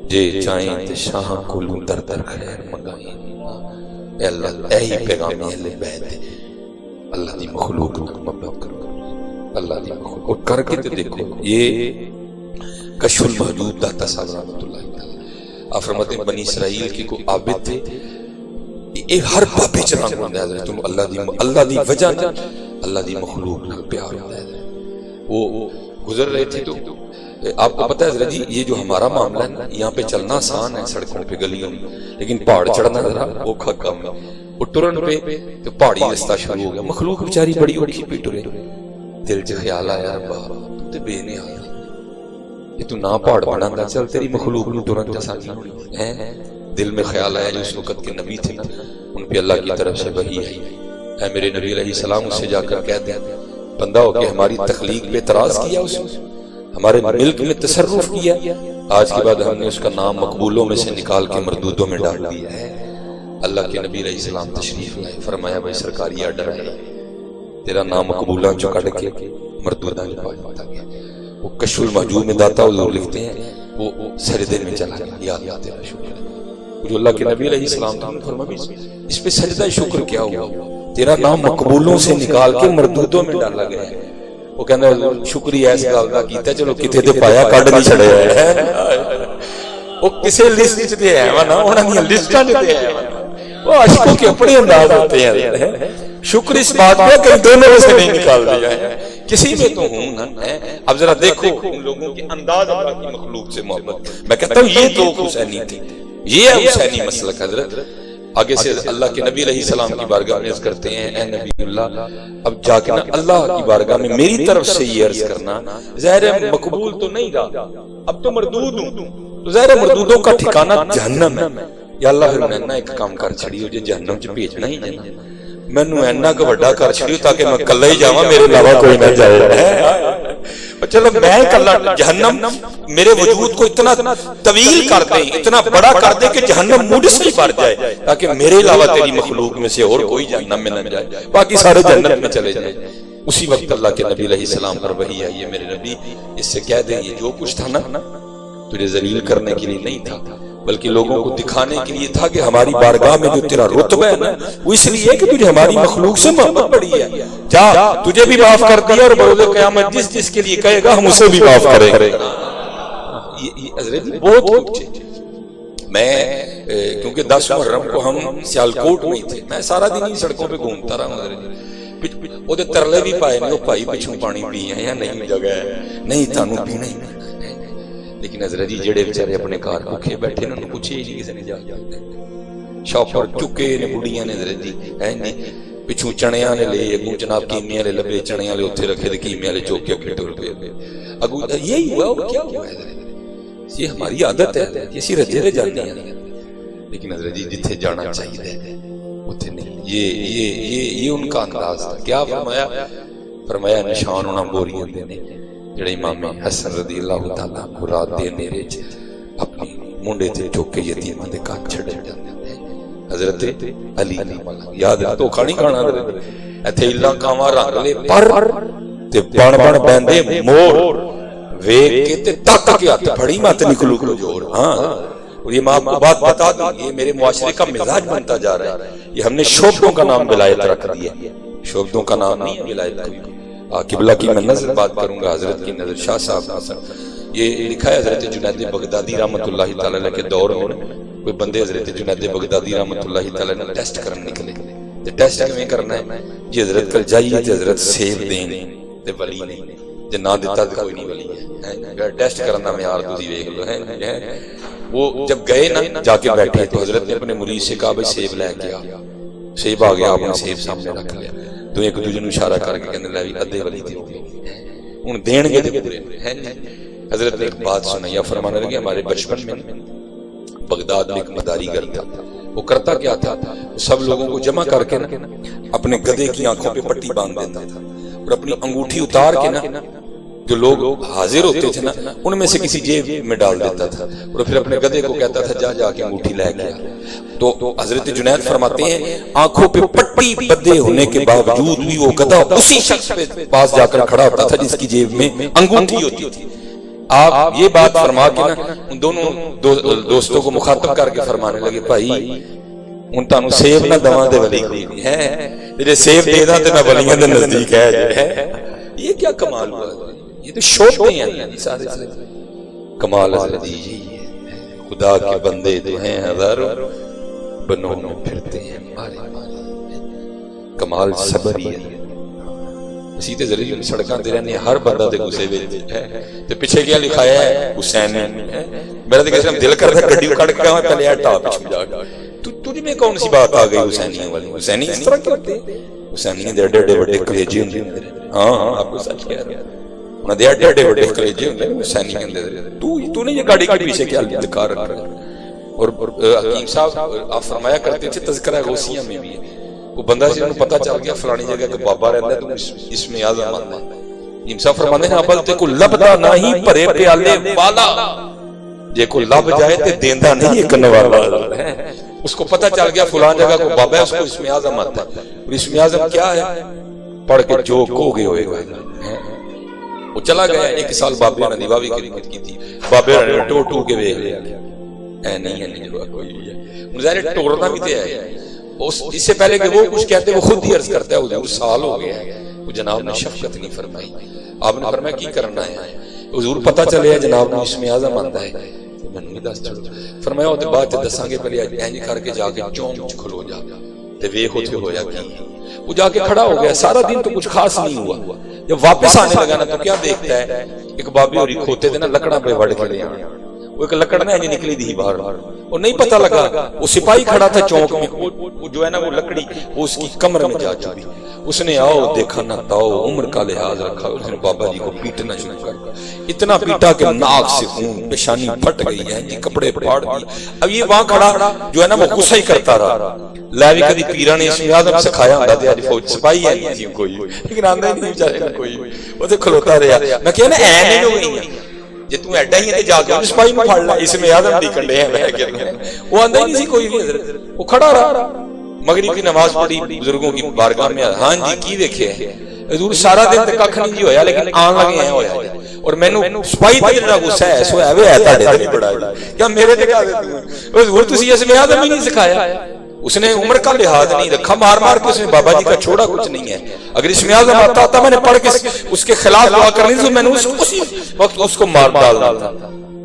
جے چاہیں تے شاہ کو در در خیر منگائیں. اے اللہ, اے ہی پیغام اہل بیت, اللہ دی مخلوق کو محبت کرو, اللہ دی مخلوق اور کر کے تے دیکھو. یہ کشف المحجوب دا تصور رحمۃ اللہ تعالی. آپ فرماتے ہیں بنی اسرائیل کے کو عابد تھے, یہ ہر بابے چرانگ ہوندہ ہے تم اللہ دی وجہ نہ اللہ دی مخلوق نہ پیار ہوندہ ہے. وہ گزر رہے تھے تو آپ کو پتہ ہے حضرت جی, یہ جو ہمارا معاملہ ہے یہاں پہ چلنا آسان ہے سڑکوں پہ گلیوں میں, لیکن پہاڑ چڑھنا ذرا اوکھا کام ہے. وہ ٹرن پہ تو پہاڑی رستہ شروع ہو گیا, مخلوق بیچاری بڑی اوکھی پہ ٹرے. دل چ خیال آیا ربا تو تے بے نیاز یہ تو نہ پہاڑ بنانا, چل تیری مخلوق نو ٹرن آسانی ہے. دل میں خیال آیا جو اس وقت کے نبی تھے نا, ان پہ اللہ کی طرف سے وحی ہے. اے میرے نبی علیہ السلام اس سے جا کر کہہ دیں بندہ ہو کے ہماری تخلیق پہ اعتراض کیا, اس نے ہمارے ملک میں تصرف کیا, آج کے بعد ہم نے اس کا نام مقبولوں میں سے نکال کے مردودوں میں ڈال دیا ہے. اللہ کے نبی علیہ السلام تشریف لائے, فرمایا بھائی سرکاری آرڈر ہے, تیرا نام مقبولاں جو کٹ کے مردوداں جو پاتا گیا. وہ کشف المحجوب میں داتا حضور لکھتے ہیں وہ سجدے میں چلا گیا, یا اللہ تیرا شکر ہے. جو اللہ کے نبی علیہ السلام تھا فرمایا اس پہ سجدہ شکر کیا ہوا, تیرا نام مقبولوں سے نکال کے مردودوں میں ڈالا گیا ہے. وہ کہنا شکریہ اس گل دا کیتا, چلو کتے تے پایا کڈ نہیں چھڑیا ہے. وہ کسے لسٹ وچ تے ہے وا نا, انہاں دی لسٹاں تے ہے وا, وہ عاشقوں کے اپنے انداز ہوتے ہیں. شکر اس بات پہ کہ دونوں میں سے نہیں نکال دیا ہے, کسی میں تو ہوں نا. اب ذرا دیکھو ان لوگوں کے انداز اللہ کی مخلوق سے محبت. میں کہتا ہوں یہ تو حسینی تھی, یہ ہے حسینی مسلک. حضرت آگے سے اللہ کے نبی علیہ السلام کی بارگاہ میں عرض کرتے ہیں اے نبی اللہ, اب جا کے نا اللہ کی بارگاہ میں میری طرف سے یہ عرض کرنا, ظاہر ہے مقبول تو نہیں رہا, اب تو مردود ہوں, تو ظاہر ہے مردودوں کا ٹھکانہ جہنم ہے, یا اللہ پھر میں ایک کام کر چھڑیو جے جہنم چ بھیجنا ہی جانا مینوں اینا کہ بڑا کر چھڑیو تاکہ میں کلا ہی جاواں میرے علاوہ کوئی نہ جائے چلو میں کلا جہنم میرے وجود کو اتنا طویل کر دے اتنا بڑا کر دے کہ جہنم مجھ سے ہی بھر جائے تاکہ میرے علاوہ تیری مخلوق میں سے اور کوئی جہنم میں نہ جائے باقی سارے جنت میں چلے جائیں اسی وقت اللہ کے نبی علیہ السلام پر وحی آئی ہے میرے نبی اس سے کہہ دیں یہ جو کچھ تھا نا تجھے ذلیل کرنے کے لیے نہیں تھا بلکہ لوگوں کو دکھانے کے لیے تھا کہ ہماری بارگاہ میں جو تیرا رتبہ ہے نا وہ اس لیے کہ تجھے ہماری مخلوق سے محبت بڑی ہے جا تجھے بھی معاف کر دیا اور بروز قیامت جس جس کے لیے کہے گا ہم اسے بھی معاف کریں گے حضرت بہت کچھ میں کیونکہ 10 محرم کو ہم سیالکوٹ میں ہی تھے میں سارا دن ہی سڑکوں پہ گھومتا رہا ہوں وہ ترلے بھی پائے نہیں وہ بھائی پچھوں پانی پی ہیں یا نہیں جگہ ہے نہیں تانوں پینا ہی لیکن حضرت جی جڑے بیچارے اپنے کار بھوکے بیٹھے انہوں نے پوچھے ہی نہیں کسی نے جا شاپ پر چکے نے بڑیاں نے حضرت جی ہے نہیں پچھوں چڑیاں نے لے اگوں جناب کیمیاں لے لبے چڑیاں لے اتنے رکھے کیمیاں لے چوک کے ٹر گئے اگوں یہی ہوا وہ کیا ہوا ہے یہ ہماری عادت ہے یہ اسی رجے رہ جاتے ہیں لیکن حضرت جی جتھے جانا چاہیے اتنے نہیں یہ ان کا انداز تھا کیا فرمایا نشان ہونا بوریاں دینے جڑے امام حسن رضی اللہ تعالیٰ رات دے نیرے چ اپنی منڈے تے چوک کے یتیماں دے کان چھڑے جاندے حضرت علی یاد تو کھانی کھانا ایتھے اللہ کاواں رنگ لے پر تے بن بن بیندے مور ویکھ کے تے تک کے ہاتھ پھڑی مت نکلو کو جوڑ ہاں اور یہ میں آپ کو بات بتا دوں یہ میرے معاشرے کا مزاج بنتا جا رہا ہے یہ ہم نے شعبوں کا نام ولایت رکھ دیا شعبوں کا نام نہیں ہے ولایت کا قبلہ کی میں نظر بات کروں گا حضرت کی نظر شاہ صاحب یہ لکھا ہے حضرت جنید بغدادی رحمت اللہ تعالیٰ کے دور میں کوئی بندے حضرت جنید بغدادی رحمت اللہ تعالیٰ نے ٹیسٹ کرنے نکلے ٹیسٹ کیوں کرنا ہے یہ حضرت کل جائیے حضرت سیب دین تے ولی نہیں جے نہ دیتا تو کوئی نہیں ولی ہے ٹیسٹ کرنا معیار تسی دیکھ لو ہے وہ جب گئے نا جا کے بیٹھے تو حضرت نے اپنے مرید سے کہا بھائی سیب لے کے آ سیب آ گیا آپ نے سیب سامنے رکھ لیا تو ایک دوسرے نوں اشارہ کر کے کہنے لگا ادھے ولی دی ہن دین گے تے پورے ہیں حضرت نے ایک بات سنائی فرمانے لگے ہمارے بچپن میں بغداد میں ایک مداری گر تھا وہ کرتا کیا تھا سب لوگوں کو جمع کر کے نا اپنے گدھے کی آنکھوں پہ پٹی باندھ دیتا تھا اور اپنی انگوٹھی اتار کے نا جو لوگ حاضر ہوتے تھے نا ان میں سے کسی جیب میں ڈال دیتا تھا اور پھر اپنے گدھے کو کہتا تھا جا کے انگوٹھی لے کے تو حضرت جنید فرماتے ہیں آنکھوں پہ پٹی بدے ہونے کے باوجود بھی وہ گدھا اسی شخص پہ پاس جا کر کھڑا ہوتا تھا جس کی جیب میں انگوٹھی ہوتی تھی آپ یہ بات فرما کے نا ان دونوں دوستوں کو مخاطب کر کے فرمانے لگے بھائی ان تانوں سیب نہ دواں دے ولی کوئی نہیں ہے جے سیب دے دا تے میں ولیاں دے نزدیک ہے یہ کیا کمال ہوا یہ تو شوقیں ہیں سارے کمال حضرت جی خدا کے بندے تو ہیں ہزاروں بنوں میں پھرتے ہیں کمال صبر ہی ہے اسی تے ذریعے سڑکاں تے رہنے ہر بندہ تے غصے وچ ہے تے پیچھے کیا لکھایا ہے حسین میرا تے کہتے دل کرتا گڈی کٹ کے میں پہلے ہٹا پیچھے جا تجھ میں کون سی بات آ گئی حسینیوں والی حسینی اس طرح کیا ہوتے حسینی دے اڈے بڑے کلیجے ہوندے ہاں آپ کو سچ کہہ رہا انہاں دے اڈے بڑے کلیجے ہوندے حسینی کہندے تو نے یہ گاڑی کے پیچھے کیا لکھا رکھا ہے اور حکیم صاحب آپ فرمایا کرتے تھے تذکرہ غوثیہ میں بھی وہ بندہ سے انہوں پتہ چل گیا فلانی جگہ کہ بابا رہتا ہے تو اس میں اعظم آتا ہے حکیم صاحب فرمانے ہیں ابل تے کو لبدا نہیں پرے پیالے والا جے کو لب جائے تے دیندہ نہیں ایک نوالا اس کو پتہ چل گیا فلان جگہ کو بابا ہے اس کو اسم اعظم آتا ہے اور اسم اعظم کیا ہے پڑھ کے جو کو گئے ہوئے وہ چلا گیا ایک سال بابے نے دیواوی کی تھی بابے نے ٹو کے ویکھ لیا اے نہیں جو کوئی ہے ظاہر ٹورنا بھی تے ہے اس سے پہلے کہ وہ کچھ کہتے وہ خود ہی عرض کرتا ہے حضور سال ہو گیا ہے وہ جناب نے شفقت نہیں فرمائی آپ نے فرمایا کی کرنا ہے حضور پتہ چلے جناب نے اسم اعظم آتا ہے میں نے دس چھوڑ فرمایا وہ بعد دساں گے پہلے اینج کر کے جا کے چونک کھلو جا تے ویکھ ہوتے ہویا کی وہ جا کے کھڑا ہو گیا سارا دن تو کچھ خاص نہیں ہوا جب واپس آنے لگا نا تو کیا دیکھتا ہے ایک بابی اور کھوتے تھے نا لکڑاں پہ وڑ کے لے آنا وہ ایک لکڑ نہ نکلی تھی باہر، وہ نہیں پتہ لگا، وہ سپاہی کھڑا تھا چوک میں، وہ جو ہے نا وہ لکڑی وہ اس کی کمر میں جا چکی، اس نے آؤ دیکھا نہ تاؤ عمر کا لحاظ رکھا، اس نے بابا جی کو پیٹنا شروع کر، اتنا پیٹا کہ ناک سے خون، پیشانی پھٹ گئی ہے جی، کپڑے پھاڑ دیے۔ اب یہ وہاں کھڑا جو ہے نا وہ غصہ ہی کرتا رہا، لائے کدی پیرا نے اسم اعظم سکھایا ہوندا تے اج فوج سپاہی ہے نہیں کوئی، لیکن آندا ہی نہیں بیچارے نے کوئی، وہ تے کھلوتا رہا۔ میں کہیا نا اے نہیں ہو گئی جے تو ایڈا ہی تے جا کے سپاہی نوں پھڑ لے، اسم اعظم دی کنڈے ہیں میں کہ وہ آندا ہی نہیں سی کوئی بھی حضرت، وہ کھڑا رہا۔ مغرب کی نماز پڑھی بزرگوں کی بارگاہ میں، ہاں جی کی ویکھیا حضور سارا دن تے ککھ نہیں جی ہویا لیکن آن لگے ہیں ہویا، اور مینوں سپاہی تے جڑا غصہ ہے سو ہے وے ہے تہاڈے تے نہیں بڑا، کیا میرے تے کہہ دے حضور تسی اسم اعظم ہی نہیں سکھایا۔ اس نے عمر کا لحاظ نہیں رکھا، مار مار کے اس نے بابا جی کا چھوڑا کچھ نہیں ہے۔ اگر اسم اعظم آتا تھا میں نے پڑھ کے اس کے خلاف دعا کرنی تھی، میں نے اسی وقت اس کو مار ڈالنا تھا۔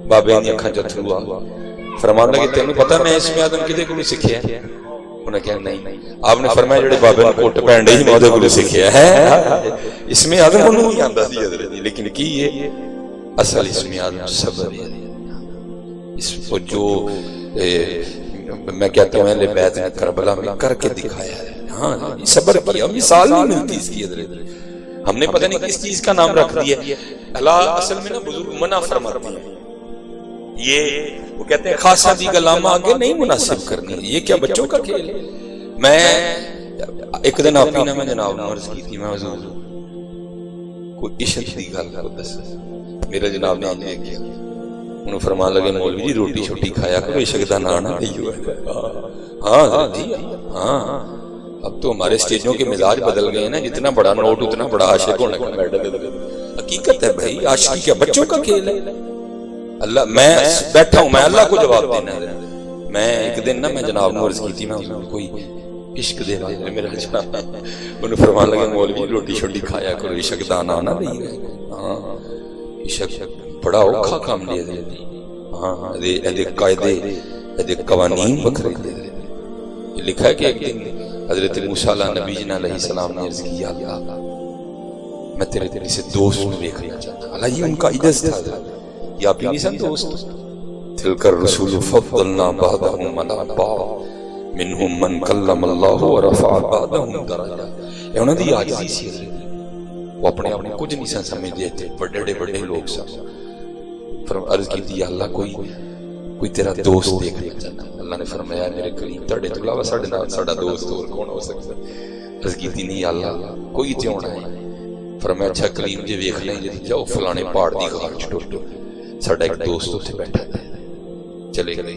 بابے نے اکھاں چتھرو آ فرمان لگے تینوں پتہ میں اسم اعظم کدے کولوں سکھیا ہے؟ انہوں نے کہا نہیں۔ آپ نے فرمایا جڑے بابے نے کوٹ پہن ڈے ہی میں کولوں سکھیا ہے، اسم اعظم انہوں ہی آندا سی حضرت، لیکن کی یہ اصل اسم اعظم صبر ہے۔ اس کو جو میں کہتا ہوں اہل بیت نے کربلا میں کر کے دکھایا ہے، ہاں صبر کیا، مثال نہیں ملتی اس کی حضرت۔ ہم نے پتہ نہیں کس چیز کا نام رکھ دیا، اللہ اصل میں نا بزرگ منع فرماتے ہیں، یہ وہ کہتے ہیں خاصہ دی گلامہ آگے نہیں مناسب کرنی، یہ کیا بچوں کا کھیل ہے۔ میں ایک دن آپ ہی نے میں جناب عرض کی تھی، میں حضور کوئی عشق دی گل کو دس، میرا جناب نے یہ کیا، انہوں فرمان لگے مولوی جی روٹی چھوٹی کھایا کرو عشق دا نام نہ لئیو۔ ہاں جی ہاں، اب تو ہمارے اسٹیجوں کے مزاج بدل گئے ہیں نا، جتنا بڑا نوٹ اتنا بڑا عاشق ہونے کا میڈل۔ حقیقت ہے بھائی، عاشقی کیا بچوں کا کھیل ہے؟ اللہ میں بیٹھا ہوں، میں اللہ کو جواب دینا ہے۔ میں ایک دن نا میں جناب نے عرض کی تھی، میں کوئی عشق دے رہا میرا جناب، انہوں فرمان لگے مولوی روٹی چھوٹی کھایا کرو عشق دا نام نہ لئیو۔ ہاں عشق بڑا اوکھا کام لیا دے، ہاں دے قائدے دے قوانین بکھرے دے۔ لکھا ہے کہ ایک دن حضرت موسیٰ نبی جنا علیہ السلام نے عرض کیا، اللہ میں تیرے سے دوست میں دیکھنا چاہتا ہوں۔ اللہ یہ ان کا عدس تھا، یا آپ ہی نہیں سن دوست، تلک الرسول فضلنا بعضهم علی بعض منهم من کلم اللہ ورفع بعضهم درجات۔ یہ انہوں دی عاجزی سی حضرت، وہ اپنے اپنے کچھ نہیں سن سمجھتے تھے، بڑے بڑے لوگ سن۔ عرض کی تھی اللہ کوئی تیرا دوست دیکھنا چاہتا، اللہ نے فرمایا میرے قریب تڑے تو علاوہ ساڑھا دوست اور کون ہو سکتا۔ عرض کی تھی نہیں اللہ کوئی تے ہونا ہے۔ فرمایا اچھا کلیم جے ویکھنا ہے جی جاؤ فلانے پہاڑ دی غار چ ٹر، ساڈا ایک دوست اتنے بیٹھا ہے، چلے گئے۔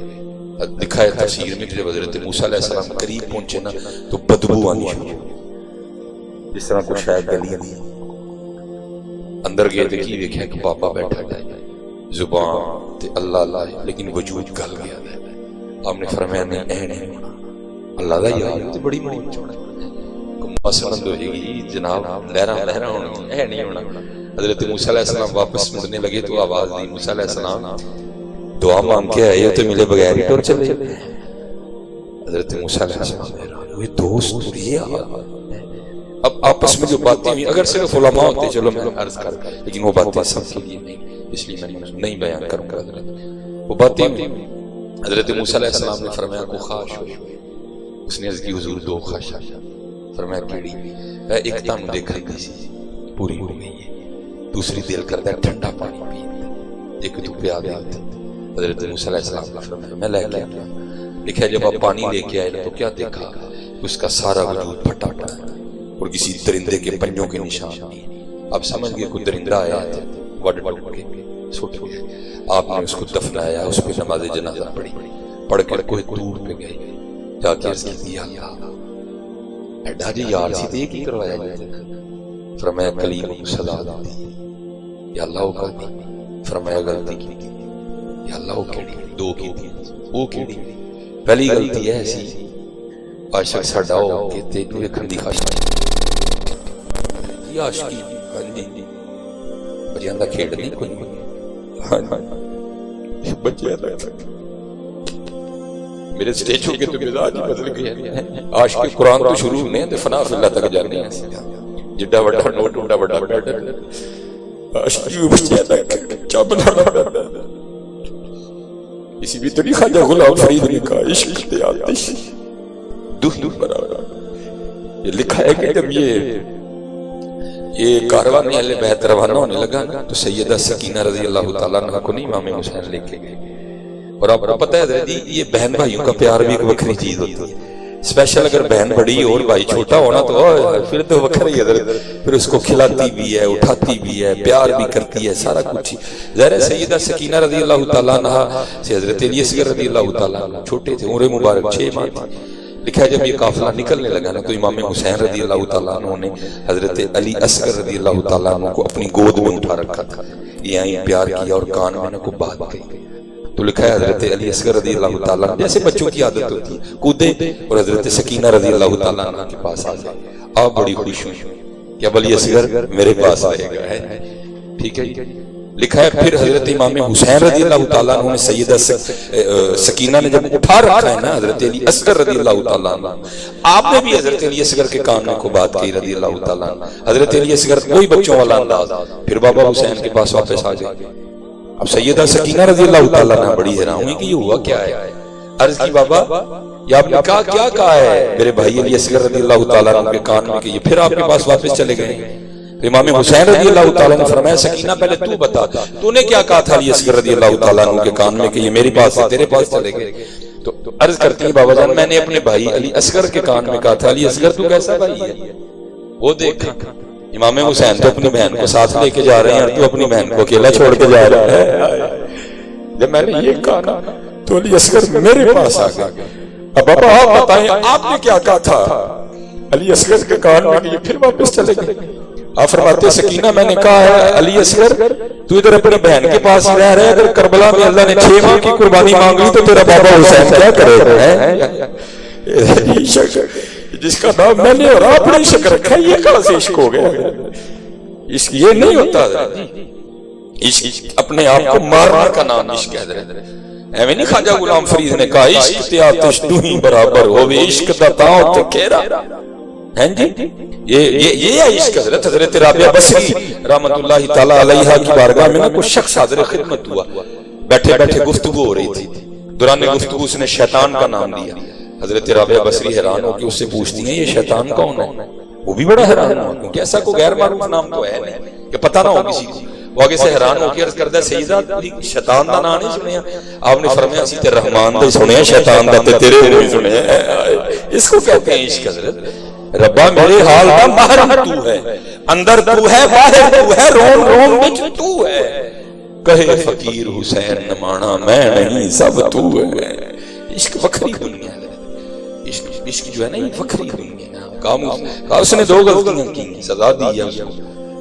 دکھایا تفسیر میں جب حضرت موسیٰ علیہ السلام قریب پہنچے نا تو بدبو آنی شروع، جس طرح کچھ شاید گلی دی۔ اندر گئے دیکھی ویکھیا کہ بابا بیٹھا ہے، زبان تے اللہ اللہ لیکن وجود گل گیا ہے۔ آپ نے فرمایا نہیں اے نہیں ہونا، اللہ دا یاد تے بڑی موت چھوڑا مسند ہو جائے گی جناب، لہراں ہونگی، اے نہیں ہونا۔ حضرت موسیٰ علیہ السلام واپس مڑنے لگے تو آواز دی، موسیٰ علیہ السلام دعا مانگ کے آئے ہو تو ملے بغیر ہی ٹور چلے۔ حضرت موسیٰ علیہ السلام یہ دوست یہ اب آپس میں جو باتیں ہوئی، اگر صرف علماء ہوتے چلو میں عرض کر، لیکن وہ باتیں سب کے لیے نہیں، اس لیے میں نہیں بیان کروں گا حضرت۔ وہ باتیں حضرت موسیٰ علیہ السلام نے فرمایا کو خواہش ہوئی، اس نے عرض کی حضور دو خواہش، فرمایا کیڑی؟ ایک تم دیکھا گئی سی پوری ہو گئی ہے، دوسری دل کرتا ہے ٹھنڈا پانی پینے، ایک تو پیا دے۔ حضرت موسیٰ علیہ السلام نے فرمایا میں لے کے آیا۔ لکھا جب آپ پانی لے کے آئے تو کیا دیکھا؟ اس کا سارا وجود پھٹا پڑا ہے اور کسی درندے کے پنجوں کے نشان نہیں۔ اب سمجھ گئے کوئی درندہ آیا تھا، وڈ کے سٹ گیا۔ آپ نے اس کو دفنایا، اس پہ نماز جنازہ پڑھی، پڑھ کر کوئی دور پہ گئے، جا کے عرض کی اللہ ایڈا جی یار سی تے کی کروایا جائے؟ فرمایا کلیم کو سزا دی، یا اللہ وہ کہا دی، فرمایا غلطی کی تھی، یا اللہ وہ کیڑی؟ دو کی تھی، وہ کیڑی؟ پہلی غلطی ہے سی عاشق ساڈا ہو کے تینوں ویکھن دی خواہش یہ عاشقی بچیاں دا کھیڈ نہیں کوئی بچیاں دا میرے سٹیج ہو کے تو مزاج ہی بدل گئے۔ عاشق قرآن تو شروع نہیں تے فنا فی اللہ تک جانے ہیں، جڈا بڑا نوٹ اونڈا بڑا بڑا عاشقی بچیاں دا چا بنا اسی بھی طریقہ خواجہ غلام فرید نے کہا عشق تے آتش دہ برابر. یہ لکھا ہے کہ جب یہ کاروان اہل بیت روانہ ہونے لگا تو سیدہ سکینہ رضی اللہ تعالیٰ عنہ کو نہیں امام حسین لے کے گئے. اور آپ کو پتہ ہے حضرت جی یہ بہن بھائیوں کا پیار بھی ایک وکری چیز ہوتی ہے. اسپیشل اگر بہن بڑی اور بھائی چھوٹا ہونا تو پھر تو وکری ہے حضرت. پھر اس کو کھلاتی بھی ہے، اٹھاتی بھی ہے، پیار بھی کرتی ہے، سارا کچھ. ظاہر سیدہ سکینہ رضی اللہ تعالیٰ عنہ سے حضرت علی اصغر رضی اللہ تعالیٰ عنہ چھوٹے تھے، عمر مبارک 6 ماہ تھی. لکھا ہے جب یہ قافلہ نکلنے لگا نا تو امام حسین رضی اللہ تعالیٰ عنہ نے حضرت علی اصغر رضی اللہ تعالیٰ عنہ کو اپنی گود میں اٹھا رکھا تھا. یہ آئیں پیار کیا اور کان میں کو بات کہی. تو لکھا ہے حضرت علی اصغر رضی اللہ تعالیٰ عنہ جیسے بچوں کی عادت ہوتی ہے کودے اور حضرت سکینہ رضی اللہ تعالیٰ عنہ کے پاس آ گئے. آپ بڑی خوش ہوئی کہ اب علی اصغر میرے پاس آئے گا ہے. ٹھیک ہے. لکھا ہے پھر حضرت امام حسین رضی اللہ تعالیٰ عنہ نے سیدہ سکینہ نے جب اٹھا رکھا ہے نا حضرت علی اصغر رضی اللہ تعالیٰ عنہ، آپ نے بھی حضرت علی اصغر کے کان کو بات کی رضی اللہ تعالیٰ عنہ. حضرت علی اصغر کوئی بچوں والا انداز. پھر بابا حسین کے پاس واپس آ گئے. اب سیدہ سکینہ رضی اللہ تعالیٰ عنہ بڑی حیران ہوئی کہ یہ ہوا کیا ہے. عرض کی بابا یہ آپ نے کیا کہا ہے میرے بھائی علی اصغر رضی اللہ تعالیٰ عنہ کے کان میں کہ یہ پھر آپ کے پاس واپس چلے گئے. امام حسین رضی اللہ تعالیٰ نے فرمایا سکینہ پہلے تو بتا تو نے کیا کہا تھا علی اصغر رضی اللہ تعالیٰ عنہ کے کان میں کہ یہ میرے پاس سے تیرے پاس چلے گئے. تو عرض کرتی ہیں بابا جان میں نے اپنے بھائی علی اصغر کے کان میں کہا تھا علی اصغر تو کیسا بھائی ہے. وہ دیکھا امام حسین تو اپنی بہن کو ساتھ لے کے جا رہے ہیں اور تو اپنی بہن کو اکیلا چھوڑ کے جا رہا ہے. جب میں نے یہ کہا تو علی اصغر میرے پاس آ گیا. اب بابا آپ بتائیں آپ نے کیا کہا تھا علی اصغر کے کان میں کہ یہ پھر واپس چلے گئے. آپ فرماتے سکینہ میں نے کہا ہے علی اصغر تو ادھر اپنی بہن کے پاس رہ رہے, اگر کربلا میں اللہ نے 6 ماہ کی قربانی مانگ لی تو تیرا بابا حسین کیا کرے گا؟ جس کا نام میں نے اور آپ نے عشق رکھا ہے, یہ کہاں سے عشق ہو گیا؟ یہ نہیں ہوتا اپنے آپ کو مارنا کا نام عشق ہے. ایویں نہیں خواجہ غلام فرید نے کہا عشق تے آتش تو ہی برابر ہوے, عشق دا تاؤ تے کہرا ہیں جی. یہ عشق. حضرت رابعہ بصری رحمت اللہ تعالی علیہا کی بارگاہ میں نا کوئی شخص حاضر خدمت ہوا, بیٹھے بیٹھے گفتگو ہو رہی تھی. دوران گفتگو اس نے شیطان کا نام لیا. حضرت رابعہ بصری حیران ہو کے اس سے پوچھتی ہیں یہ شیطان کون ہے؟ وہ بھی بڑا حیران ہوا کیونکہ ایسا کوئی غیر معروف نام تو ہے نہیں کہ پتہ نہ ہو کسی کو. وہ آگے سے حیران ہو کے عرض کرتا ہے سیدہ شیطان دا نام نہیں سنیا؟ آپ نے فرمایا اسی تے رحمان دا سنیا, شیطان دا تے تیرے نہیں سنیا. اس کو کہتے ہیں عشق. حضرت ربا میرے حال دا محرم تو ہے, اندر تو ہے باہر تو ہے, روم روم وچ تو ہے. کہے فقیر حسین نمانا میں نہیں سب تو ہے. عشق وکری دنیا ہے. عشق جو ہے نا یہ وکری دنیا ہے. اس نے 2 غلطیاں کی, سزا دی ہے اس کو.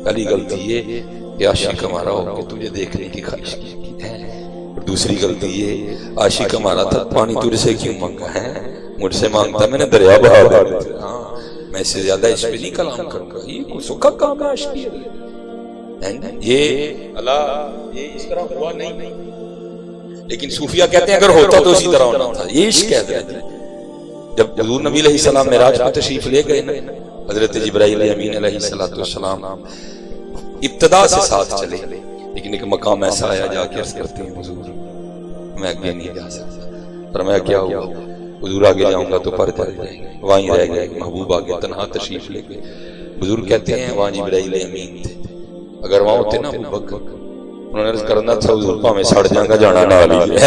پہلی غلطی یہ کہ عاشق ہمارا ہو کہ تجھے دیکھنے کی خواہش کی ہے, اور دوسری غلطی یہ عاشق ہمارا تھا پانی تجھ سے کیوں مانگا ہے, مجھ سے مانگتا میں نے دریا بہا دیا. ہاں میں اس سے زیادہ اس پہ نہیں کلام کروں گا. یہ کوئی سکھا کام ہے عاشقی. یہ اللہ یہ اس طرح ہوا نہیں, لیکن صوفیہ کہتے ہیں اگر ہوتا تو اسی طرح ہونا تھا. یہ عشق کہتے ہیں. جب حضور نبی علیہ السلام معراج پر تشریف لے گئے نا, حضرت جبرائیل امین علیہ السلام ابتدا سے ساتھ چلے, لیکن ایک مقام ایسا آیا جا کے عرض کرتے ہیں حضور میں آگے نہیں جا سکتا. فرمایا کیا ہوا؟ حضور آگے جاؤں گا تو پر جائیں گے. وہیں رہ گئے. محبوب آگے تنہا تشریف لے گئے. حضور کہتے ہیں وہاں جبرائیل امین تھے, اگر وہاں ہوتے نا ابو بکر انہوں نے عرض کرنا تھا حضور پاویں سڑ جاؤں گا جانا نہ لیجیے.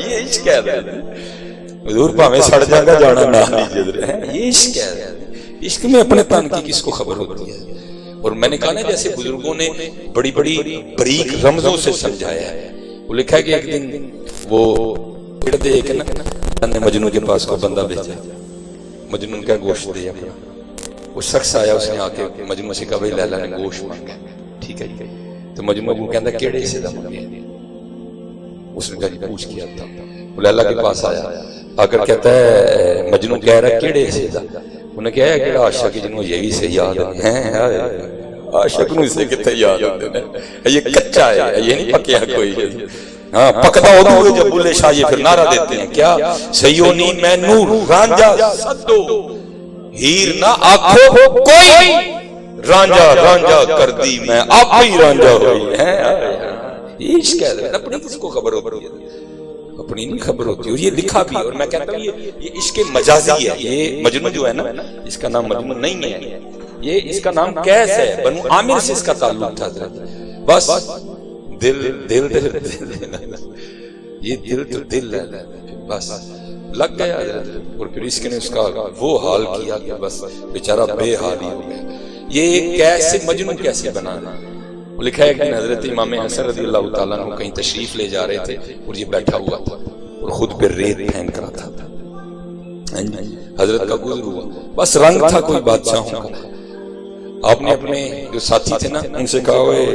یہ عشق ہے. حضور پاویں سڑ جاؤں گا جانا نہ لیجیے. یہ عشق ہے. عشق میں اپنے تن کی کس کو خبر ہوتی ہے. اور میں نے کہا نا جیسے بزرگوں نے بڑی بڑی بریک رمزوں سے سمجھایا ہے. وہ لکھا ہے کہ ایک دن وہ ایک نا مجنون کے پاس کو بندہ بھیجا, مجنون کا گوشت دے اپنا. وہ شخص آیا, اس نے آ کے مجنون سے کہا بھائی لیلا نے گوشت مانگا. ٹھیک ہے جی. تو مجنون کو کہتا کیڑے حصے دا مانگے؟ اس نے کہا جی پوچھ کیا تھا. وہ لیلا کے پاس آیا, آ کر کہتا ہے مجنون کہہ رہا ہے کیڑے حصے دا. انہیں کہا ہے کہ عاشق جنہوں یہ بھی سے یاد ہیں, عاشق نو اسے کتے یاد ہوتے ہیں. یہ کچا ہے, یہ نہیں پکیا کوئی. ہاں پکتا ہوتا ہے جب بلے شاہ یہ پھر نعرہ دیتے ہیں کیا سیونی میں نور رانجا سدو ہیر نہ آکھو کوئی, رانجا رانجا کر دی میں آپ ہی رانجا ہوئی ہے. یہ عشق ہے. اپنی کس کو خبر ہوتی ہے. اپنی نہیں خبر ہوتی، اور یہ لکھا بھی، اور میں کہتا ہوں یہ عشق مجازی ہے. یہ مجنون جو ہے نا، اس کا نام مجنون نہیں ہے، یہ اس کا نام قیس ہے، بنو عامر سے اس کا تعلق تھا. بس دل دل دل یہ دل تو دل ہے، بس لگ گیا حضرت. اور پھر اس نے اس کا وہ حال کیا کہ بس بیچارہ بے حال ہی ہو گیا. یہ کیسے مجنون کیسے بنانا. لکھا ہے کہ حضرت امام حسن رضی اللہ تعالیٰ عنہ کہیں تشریف لے جا رہے تھے اور یہ بیٹھا ہوا تھا اور خود پہ ریت پھینک رہا تھا. حضرت کا گزر ہوا، بس رنگ تھا کوئی بادشاہوں کا. آپ نے اپنے جو ساتھی تھے نا ان سے کہا ہوئے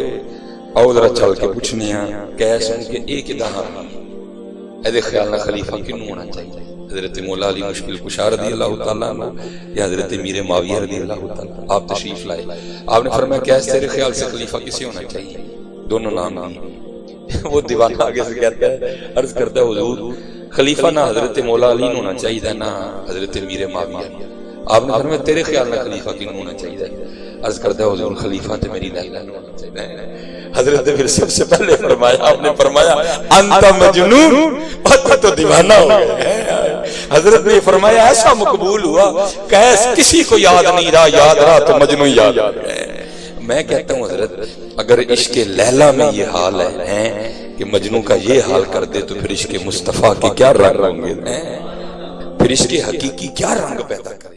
آؤ ذرا چل کے پوچھنے ہیں کیسے ان کے ایک دہاں اے خیال نہ خلیفہ کیوں ہونا چاہیے. حضرت مولا علی مشکل کشا رضی اللہ تعالیٰ عنہ یا حضرت امیر معاویہ رضی اللہ تعالیٰ، آپ تشریف لائے. آپ نے فرمایا کیسے تیرے خیال سے خلیفہ کسے ہونا چاہیے؟ دونوں نام دیے. وہ دیوانہ آگے سے کہتا ہے، عرض کرتا ہے حضور خلیفہ نہ حضرت مولا علی ہونا چاہیے نہ حضرت امیر معاویہ. آپ نے فرمایا تیرے خیال میں خلیفہ کیوں ہونا چاہیے؟ عرض کرتا ہے حضور خلیفہ تو میری لیلا ہونا چاہیے. حضرت پھر سب سے پہلے فرمایا، آپ نے فرمایا انت مجنون، تو دیوانہ ہو گیا. حضرت نے فرمایا ایسا مقبول ہوا کیس کسی کو یاد نہیں رہا، یاد رہا تو مجنون یاد آ گئے. میں کہتا ہوں حضرت اگر عشق لیلا میں یہ حال ہے کہ مجنون کا یہ حال کر دے تو پھر عشق مصطفیٰ کے کیا رنگ ہوں گے، پھر عشق حقیقی کیا رنگ پیدا کرے.